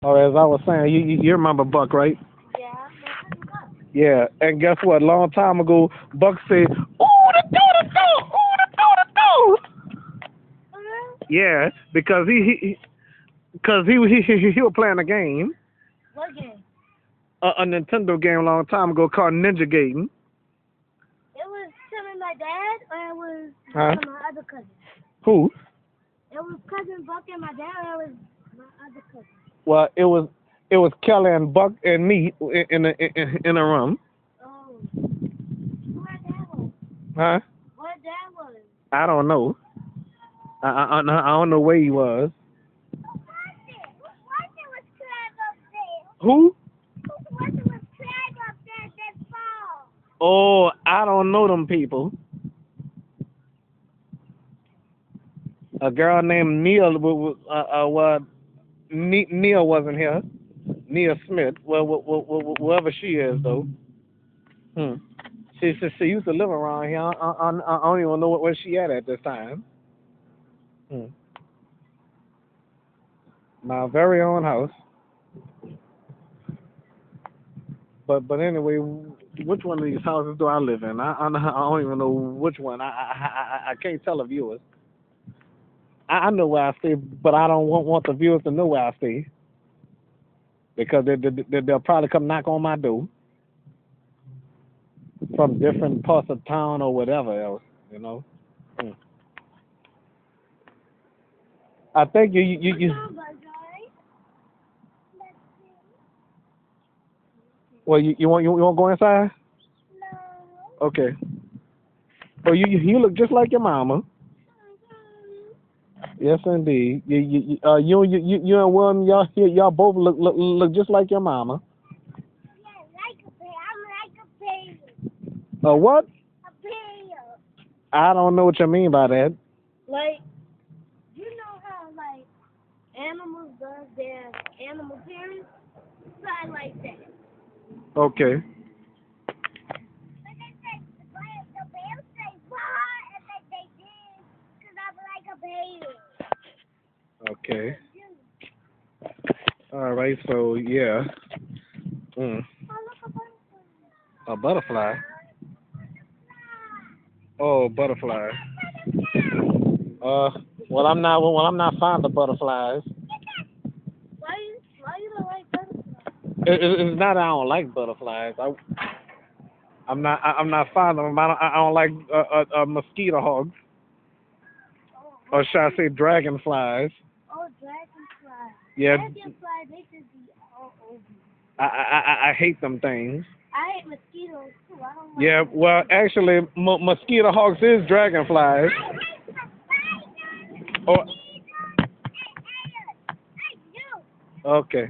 Or as I was saying, you remember Buck, right? Yeah, that's what. Yeah, and guess what? Long time ago, Buck said, "Ooh, the do, ooh, the do." Yeah, because he was playing a game, What game? a Nintendo game a long time ago called Ninja Gaiden. It was him and my dad, or it was Huh? my other cousin? Who? It was cousin Buck and my dad, or it was my other cousin? Well, it was Kelly and Buck and me in a room. Oh. Who my dad was? Huh? What dad was? I don't know. I don't know where he was. Who was crab up there? Who? Who was crab up there that fall? Oh, I don't know them people. A girl named Neil, Neil wasn't here. Neil Smith, well, whoever she is, though. Hmm. She used to live around here. I don't even know where she at this time. Hmm. My very own house. But anyway, which one of these houses do I live in? I don't even know which one. I can't tell the viewers. I know where I stay, but I don't want the viewers to know where I stay because they'll probably come knock on my door from different parts of town or whatever else, you know. Hmm. I think you well you want to go inside? No. Okay. Oh, you look just like your mama. Yes, indeed. You and William, y'all both look just like your mama. Yeah, like a bear. I'm like a bear. What? A bear. I don't know what you mean by that. Like, you know how, like, animals does their animal parents? Something like that. Okay. But they said, the bear say, what? And they did, because I'm like a bear. Okay. All right. So yeah. Mm. A butterfly. Oh, butterfly. Uh. Well, I'm not fond of butterflies. Why you don't like butterflies? It's not that I don't like butterflies. I'm not fond of them. I don't like mosquito hogs, or should I say dragonflies? Oh, dragonflies. Yeah. Dragonflies, they should be all over. I hate them things. I hate mosquitoes too. I don't like Yeah. Well, actually, mosquito hogs is dragonflies. Oh. Okay.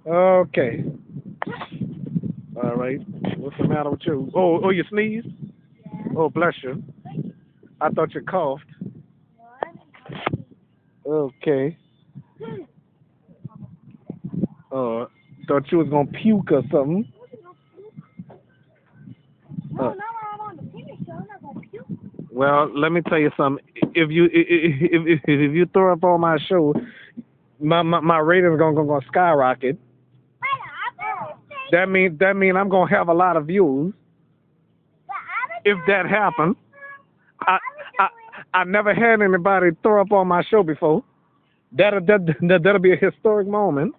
Okay. All right. What's the matter with you? Oh, you sneezed? Oh, bless you. I thought you coughed. Okay. Thought you was gonna puke or something. Well, let me tell you something. If you throw up on my show, my ratings gonna skyrocket. That mean I'm gonna have a lot of views. If that happens, I I I never had anybody throw up on my show before. That'll be a historic moment.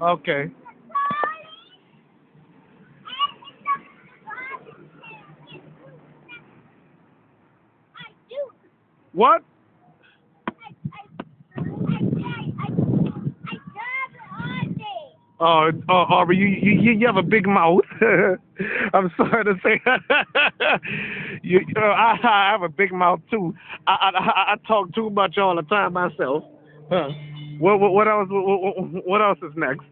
Okay. What? Oh, Aubrey, you have a big mouth. I'm sorry to say. I have a big mouth too. I talk too much all the time myself. Huh. What else? What else is next?